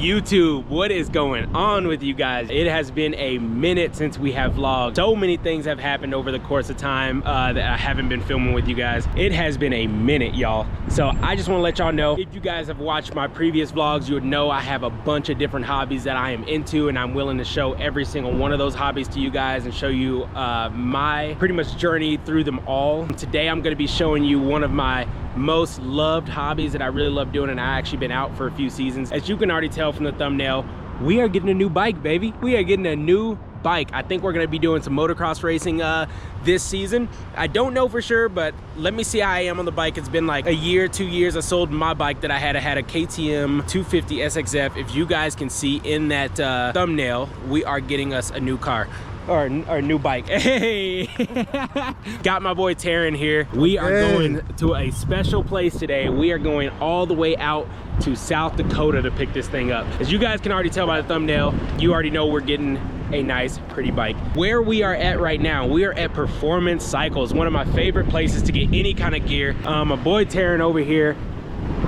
YouTube, what is going on with you guys? It has been a minute since we have vlogged. So many things have happened over the course of time that I haven't been filming with you guys. It has been a minute, y'all. So I just want to let y'all know, if you guys have watched my previous vlogs, you would know I have a bunch of different hobbies that I am into, and I'm willing to show every single one of those hobbies to you guys and show you my pretty much journey through them all. Today I'm going to be showing you one of my most loved hobbies that I really love doing, and I actually been out for a few seasons. As you can already tell from the thumbnail, we are getting a new bike, baby. We are getting a new bike. I think we're going to be doing some motocross racing this season. I don't know for sure, but let me see how I am on the bike. It's been like a year, 2 years. I sold my bike that I had a KTM 250 SXF. If you guys can see in that thumbnail, we are getting us a new car. Or new bike. Hey, got my boy Taryn here. We are going to a special place today. We are going all the way out to South Dakota to pick this thing up. As you guys can already tell by the thumbnail, you already know we're getting a nice, pretty bike. Where we are at right now, we are at Performance Cycles, one of my favorite places to get any kind of gear. My boy Taryn over here,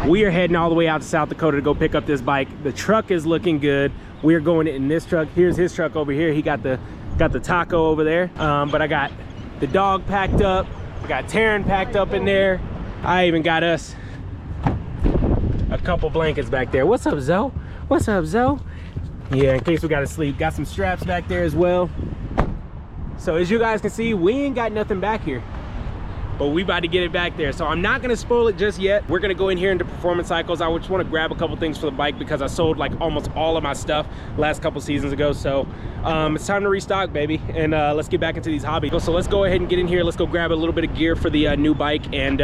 we are heading all the way out to South Dakota to go pick up this bike. The truck is looking good. We are going in this truck. Here's his truck over here. He got the taco over there, but I got the dog packed up. I got Taryn packed up in there. I even got us a couple blankets back there. What's up, Zoe? What's up, Zoe? Yeah, in case we gotta sleep. Got some straps back there as well. So as you guys can see, we ain't got nothing back here, but we about to get it back there. So I'm not gonna spoil it just yet. We're gonna go in here into Performance Cycles. I just want to grab a couple things for the bike because I sold like almost all of my stuff last couple seasons ago. So it's time to restock, baby, and let's get back into these hobbies. So let's go ahead and get in here. Let's go grab a little bit of gear for the new bike, and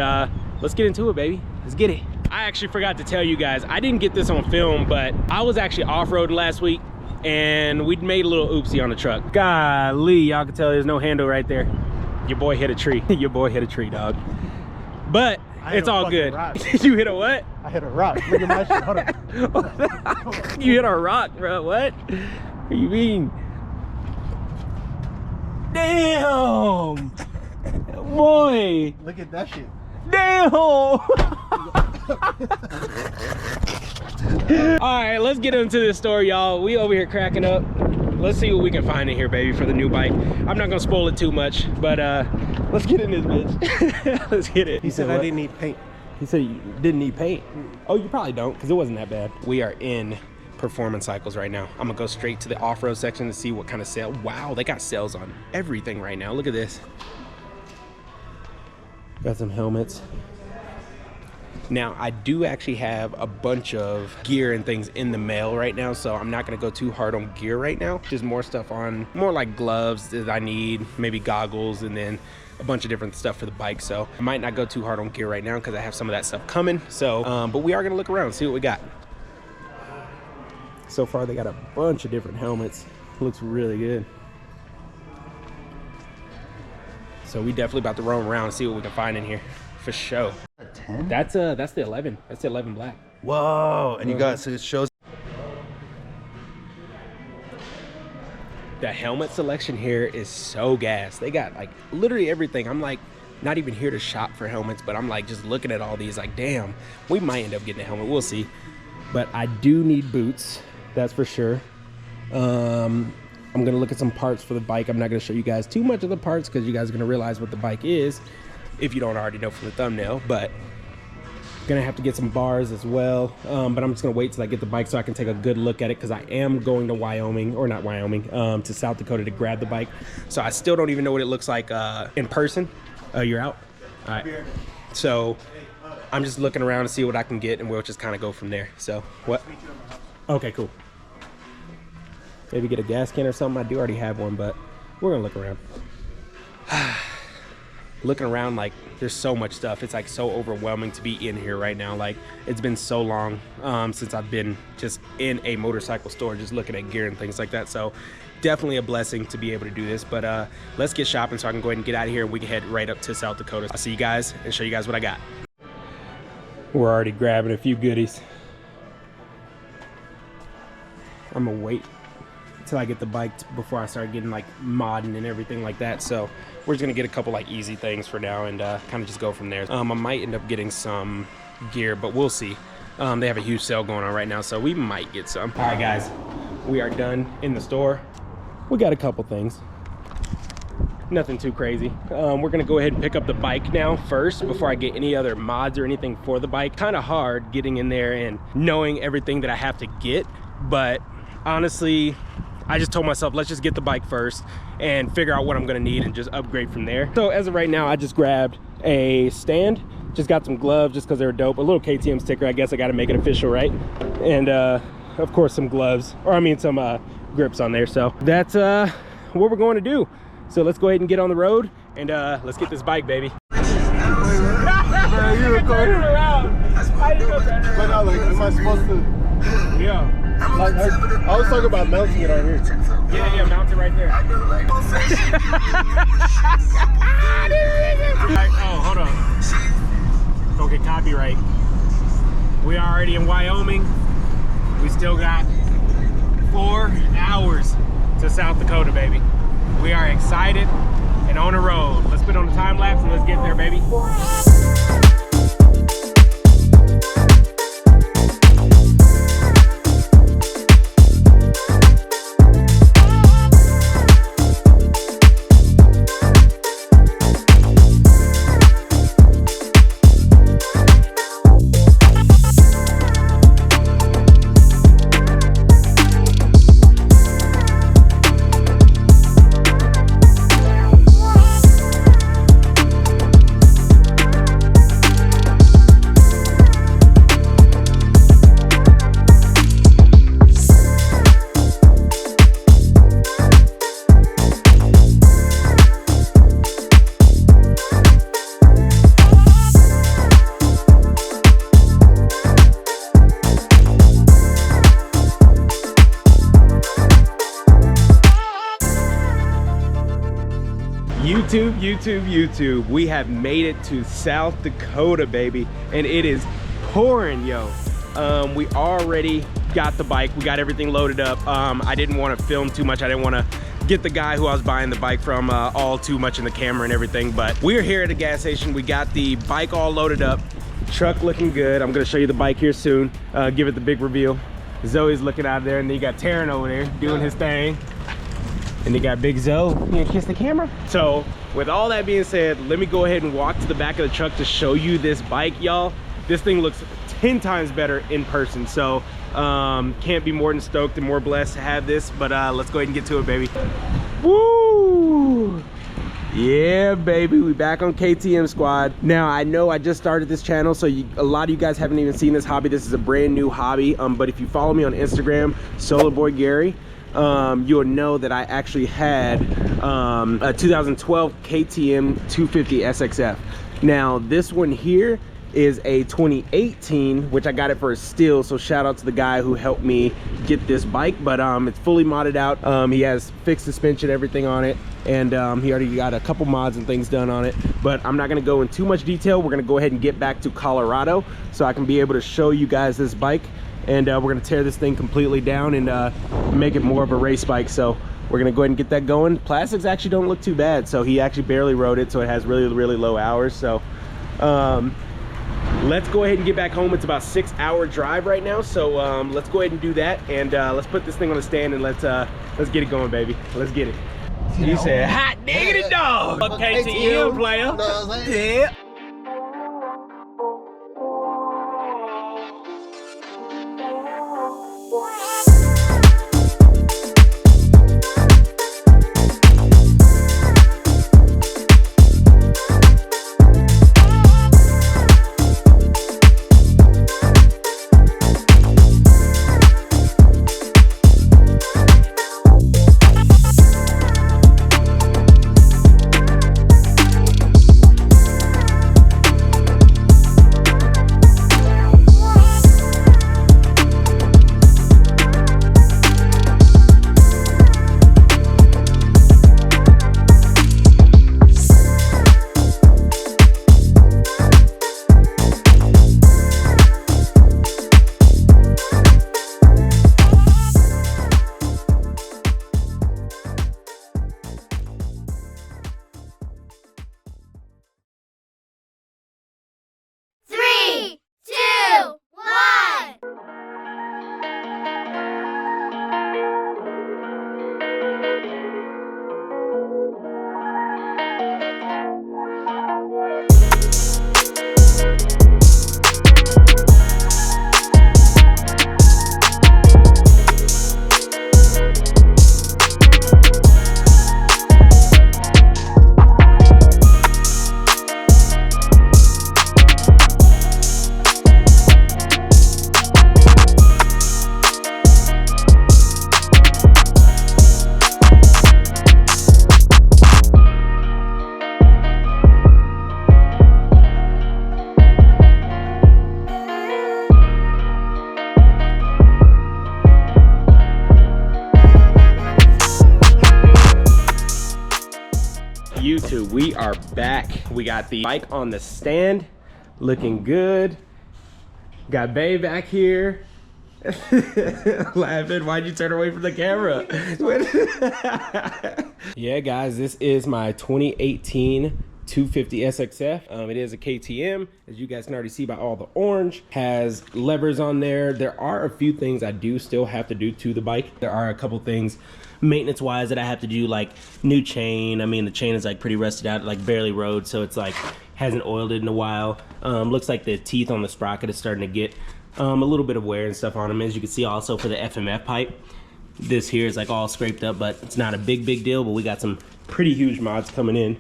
let's get into it, baby. Let's get it. I actually forgot to tell you guys, I didn't get this on film, but I was actually off-road last week and we made a little oopsie on the truck. Golly, y'all can tell there's no handle right there. Your boy hit a tree. Your boy hit a tree, dog. But it's all good. You hit a what? I hit a rock. Look at my shit. Hold on. You hit a rock, bro. What? What do you mean? Damn! Boy! Look at that shit. Damn! Alright, let's get into this story, y'all. We over here cracking up. Let's see what we can find in here, baby, for the new bike. I'm not gonna spoil it too much, but let's get in this bitch. Let's get it. He said I didn't need paint. He said you didn't need paint. Oh, you probably don't, because it wasn't that bad. We are in Performance Cycles right now. I'm gonna go straight to the off-road section to see what kind of sale. Wow, they got sales on everything right now. Look at this. Got some helmets. Now, I do actually have a bunch of gear and things in the mail right now, so I'm not gonna go too hard on gear right now. Just more stuff on, more like gloves that I need, maybe goggles, and then a bunch of different stuff for the bike. So I might not go too hard on gear right now because I have some of that stuff coming. So, but we are gonna look around, see what we got. So far, they got a bunch of different helmets. Looks really good. So we definitely about to roam around and see what we can find in here, for sure. A 10? That's the 11. That's the 11 black. Whoa! And you got, so it shows. The helmet selection here is so gas. They got like literally everything. I'm like not even here to shop for helmets, but I'm like just looking at all these like, damn, we might end up getting a helmet. We'll see. But I do need boots, that's for sure. I'm gonna look at some parts for the bike. I'm not gonna show you guys too much of the parts because you guys are gonna realize what the bike is if you don't already know from the thumbnail, but gonna have to get some bars as well. But I'm just gonna wait till I get the bike so I can take a good look at it, because I am going to Wyoming, or not Wyoming, to South Dakota to grab the bike. So I still don't even know what it looks like in person. You're out? All right. So I'm just looking around to see what I can get, and we'll just kind of go from there. So what? Okay, cool. Maybe get a gas can or something. I do already have one, but we're gonna look around. Looking around, like there's so much stuff. It's like so overwhelming to be in here right now. Like it's been so long since I've been just in a motorcycle store, just looking at gear and things like that. So definitely a blessing to be able to do this. But let's get shopping so I can go ahead and get out of here and we can head right up to South Dakota. I'll see you guys and show you guys what I got. We're already grabbing a few goodies. I'm gonna wait until I get the bike before I start getting like modding and everything like that. So we're just gonna get a couple like easy things for now and kind of just go from there. I might end up getting some gear, but we'll see. They have a huge sale going on right now, so we might get some. All right, guys, we are done in the store. We got a couple things. Nothing too crazy. We're gonna go ahead and pick up the bike now first before I get any other mods or anything for the bike. Kind of hard getting in there and knowing everything that I have to get, but honestly, I just told myself, let's just get the bike first and figure out what I'm gonna need and just upgrade from there. So as of right now, I just grabbed a stand, just got some gloves just because they're dope, a little KTM sticker. I guess I got to make it official, right? And of course some gloves, or I mean some grips on there. So that's what we're going to do. So let's go ahead and get on the road and let's get this bike, baby. Man, you recording around. But no, like, am I supposed to? Yeah. Like, I was talking about mounting it on here. Yeah, mount it right there. Oh, hold on. Don't get copyright. We are already in Wyoming. We still got 4 hours to South Dakota, baby. We are excited and on the road. Let's put on the time lapse and let's get there, baby. YouTube, we have made it to South Dakota, baby, and it is pouring, yo. We already got the bike, we got everything loaded up. I didn't want to film too much. I didn't want to get the guy who I was buying the bike from all too much in the camera and everything, but we're here at the gas station. We got the bike all loaded up, truck looking good. I'm gonna show you the bike here soon, give it the big reveal. Zoe's looking out there, and then you got Taryn over there doing his thing. And you got Big Zoe. You gonna kiss the camera? So with all that being said, let me go ahead and walk to the back of the truck to show you this bike, y'all. This thing looks 10 times better in person. So can't be more than stoked and more blessed to have this, but let's go ahead and get to it, baby. Woo! Yeah, baby, we back on KTM Squad. Now, I know I just started this channel, so a lot of you guys haven't even seen this hobby. This is a brand new hobby, but if you follow me on Instagram, Solar Boy Gary, you'll know that I actually had a 2012 KTM 250 SXF. Now this one here is a 2018, which I got it for a steal, so shout out to the guy who helped me get this bike. But it's fully modded out. He has fixed suspension, everything on it, and he already got a couple mods and things done on it, but I'm not going to go in too much detail. We're going to go ahead and get back to Colorado so I can be able to show you guys this bike, and we're going to tear this thing completely down and make it more of a race bike. So we're going to go ahead and get that going. Plastics actually don't look too bad, so he actually barely rode it, so it has really low hours. So let's go ahead and get back home. It's about a 6-hour drive right now, so let's go ahead and do that, and let's put this thing on the stand and let's get it going, baby. Let's get it. You said hot diggity dog. KTM player. Yeah. YouTube, we are back. We got the bike on the stand, looking good. Got Bae back here. Laughing, why'd you turn away from the camera? Yeah, guys, this is my 2018 250 SXF. It is a KTM, as you guys can already see by all the orange. Has levers on there. There are a few things I do still have to do to the bike. There are a couple things maintenance wise that I have to do, like new chain. I mean, the chain is like pretty rusted out, like barely rode, so it's like hasn't oiled it in a while. Looks like the teeth on the sprocket is starting to get a little bit of wear and stuff on them. As you can see, also for the FMF pipe, this here is like all scraped up, but it's not a big deal. But we got some pretty huge mods coming in.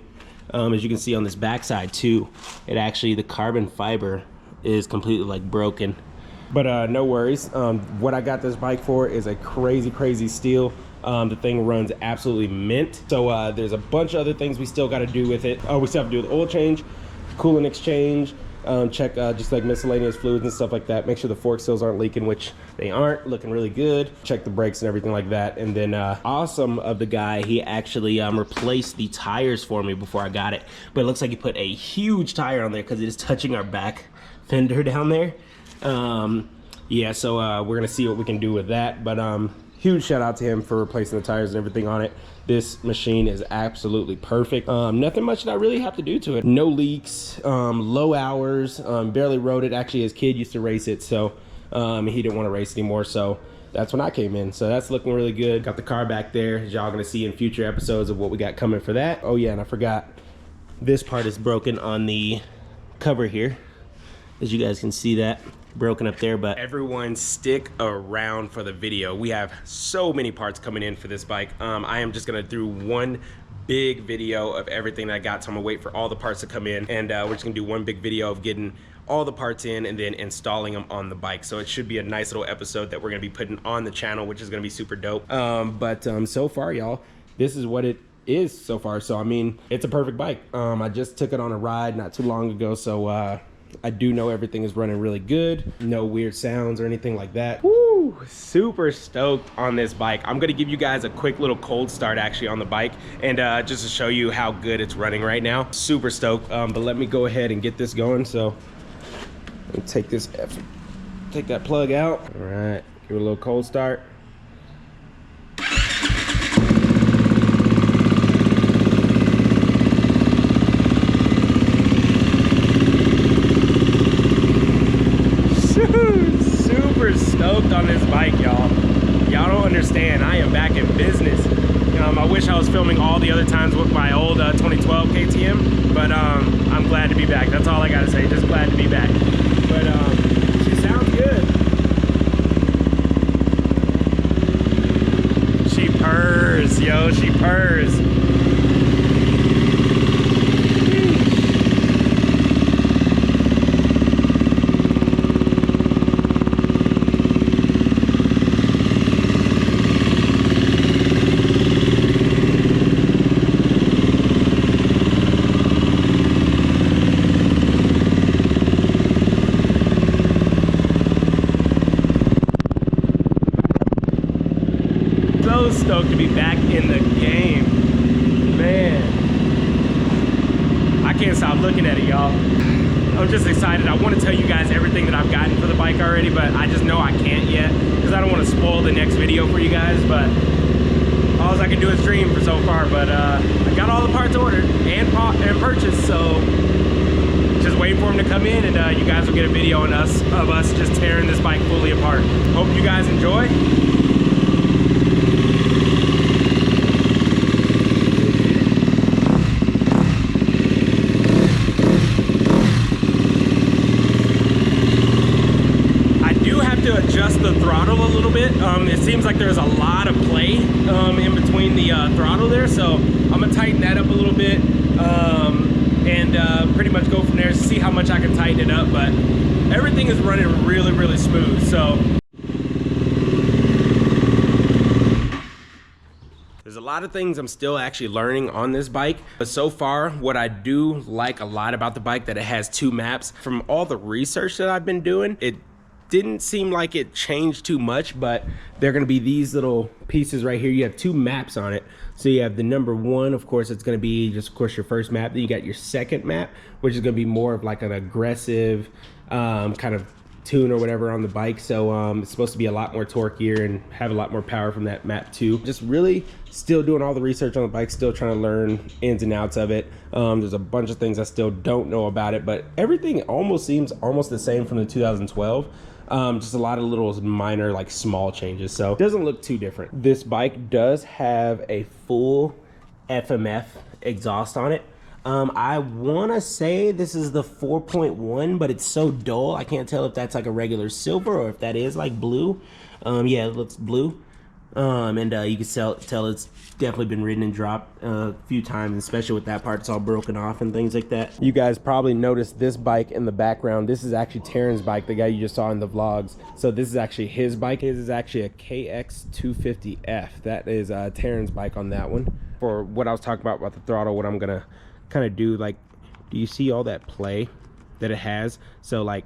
As you can see on this backside too, it actually, the carbon fiber is completely like broken, but no worries. What I got this bike for is a crazy steel. The thing runs absolutely mint. So there's a bunch of other things we still got to do with it. We still have to do the oil change, coolant exchange, check just like miscellaneous fluids and stuff like that. Make sure the fork seals aren't leaking, which they aren't, looking really good. Check the brakes and everything like that. And then awesome of the guy, he actually replaced the tires for me before I got it. But it looks like he put a huge tire on there because it is touching our back fender down there. Yeah, so we're gonna see what we can do with that. But huge shout out to him for replacing the tires and everything on it. This machine is absolutely perfect. Nothing much that I really have to do to it. No leaks, low hours, barely rode it. Actually, his kid used to race it, so he didn't want to race anymore, so that's when I came in. So that's looking really good. Got the car back there, as y'all gonna see in future episodes of what we got coming for that. Oh yeah, and I forgot, this part is broken on the cover here. As you guys can see, that broken up there. But everyone stick around for the video. We have so many parts coming in for this bike. I am just gonna do one big video of everything that I got, so I'm gonna wait for all the parts to come in, and we're just gonna do one big video of getting all the parts in and then installing them on the bike. So it should be a nice little episode that we're gonna be putting on the channel, which is gonna be super dope. But so far, y'all, this is what it is so far. So I mean, it's a perfect bike. I just took it on a ride not too long ago, so I do know everything is running really good. No weird sounds or anything like that. Woo, super stoked on this bike. I'm gonna give you guys a quick little cold start actually on the bike, and just to show you how good it's running right now. Super stoked, but let me go ahead and get this going. So let me take that plug out. All right, give it a little cold start. Super stoked on this bike, y'all. Y'all don't understand, I am back in business. I wish I was filming all the other times with my old 2012 KTM, but I'm glad to be back. That's all I gotta say, just glad to be back. But she sounds good. She purrs, yo, she purrs. Stoked to be back in the game, man. I can't stop looking at it, y'all. I'm just excited. I want to tell you guys everything that I've gotten for the bike already, but I just know I can't yet because I don't want to spoil the next video for you guys. But all I can do is dream for so far. But I got all the parts ordered and purchased, so just waiting for them to come in, and you guys will get a video of us just tearing this bike fully apart. Hope you guys enjoy. Adjust the throttle a little bit. It seems like there's a lot of play in between the throttle there, so I'm gonna tighten that up a little bit and pretty much go from there, see how much I can tighten it up. But everything is running really smooth. So there's a lot of things I'm still actually learning on this bike, but so far what I do like a lot about the bike, that it has two maps. From all the research that I've been doing, it didn't seem like it changed too much, but they're gonna be these little pieces right here. You have 2 maps on it. So you have the number 1, of course, it's gonna be just, of course, your first map. Then you got your second map, which is gonna be more of like an aggressive kind of tune or whatever on the bike. So it's supposed to be a lot more torqueier and have a lot more power from that map 2. Just really still doing all the research on the bike, still trying to learn ins and outs of it. There's a bunch of things I still don't know about it, but everything almost seems almost the same from the 2012. Just a lot of little minor, like small changes, so it doesn't look too different. This bike does have a full FMF exhaust on it. I want to say this is the 4.1, but it's so dull I can't tell if that's like a regular silver or if that is like blue. Yeah, it looks blue. And you can tell it's definitely been ridden and dropped a few times, especially with that part. It's all broken off and things like that. You guys probably noticed this bike in the background. This is actually Taryn's bike, the guy you just saw in the vlogs. So this is actually his bike. His is actually a KX250F. That is Taryn's bike on that one. For what I was talking about the throttle, what I'm gonna kind of do, like, do you see all that play that it has? So like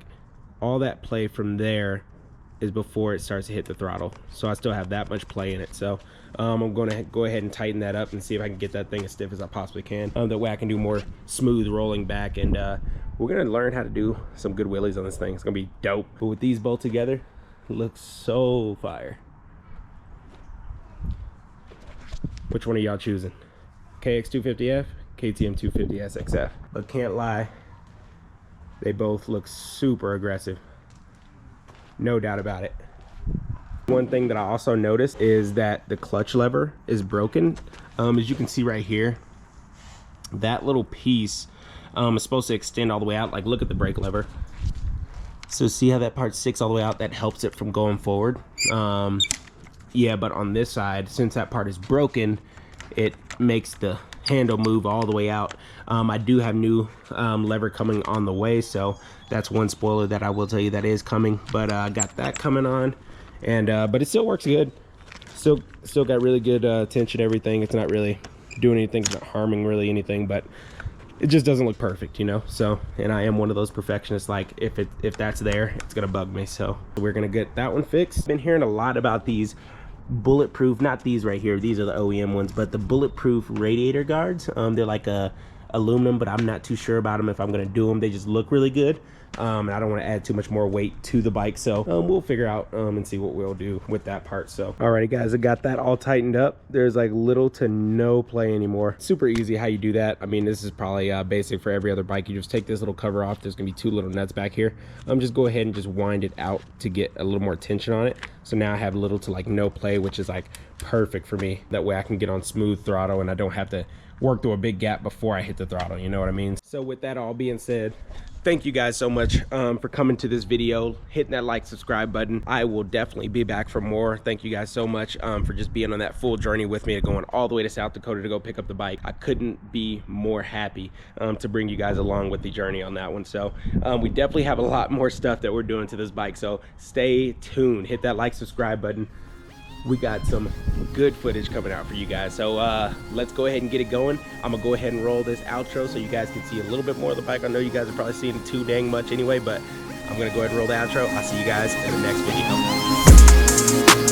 all that play from there is before it starts to hit the throttle, so I still have that much play in it. So I'm gonna go ahead and tighten that up and see if I can get that thing as stiff as I possibly can. That way I can do more smooth rolling back, and we're gonna learn how to do some good wheelies on this thing. It's gonna be dope. But with these both together, it looks so fire. Which one are y'all choosing? KX250F, KTM 250 SXF? But can't lie, they both look super aggressive. No doubt about it. One thing that I also noticed is that the clutch lever is broken. As you can see right here, that little piece is supposed to extend all the way out. Like, look at the brake lever. So see how that part sticks all the way out? That helps it from going forward. Yeah, but on this side, since that part is broken, it makes the handle move all the way out. I do have new lever coming on the way, so that's one spoiler that I will tell you that is coming. But I got that coming on, and but it still works good. Still got really good tension, everything. It's not really doing anything, it's not harming really anything, but it just doesn't look perfect, you know. So, and I am one of those perfectionists, like if that's there, it's gonna bug me. So we're gonna get that one fixed. Been hearing a lot about these bulletproof, not these right here, these are the OEM ones, but the bulletproof radiator guards. They're like aluminum, but I'm not too sure about them if I'm gonna do them. They just look really good, and I don't want to add too much more weight to the bike, so we'll figure out and see what we'll do with that part. So alrighty guys, I got that all tightened up. There's like little to no play anymore. Super easy how you do that. I mean, this is probably basic for every other bike. You just take this little cover off. There's gonna be 2 little nuts back here. Just go ahead and just wind it out to get a little more tension on it. So now I have little to like no play, which is like perfect for me. That way I can get on smooth throttle and I don't have to work through a big gap before I hit the throttle, you know what I mean? So with that all being said, thank you guys so much for coming to this video, hitting that like, subscribe button. I will definitely be back for more. Thank you guys so much for just being on that full journey with me, going all the way to South Dakota to go pick up the bike. I couldn't be more happy to bring you guys along with the journey on that one. So we definitely have a lot more stuff that we're doing to this bike, so stay tuned. Hit that like, subscribe button. We got some good footage coming out for you guys, so let's go ahead and get it going. I'm gonna go ahead and roll this outro so you guys can see a little bit more of the bike. I know you guys are probably seeing too dang much anyway, but I'm gonna go ahead and roll the outro. I'll see you guys in the next video.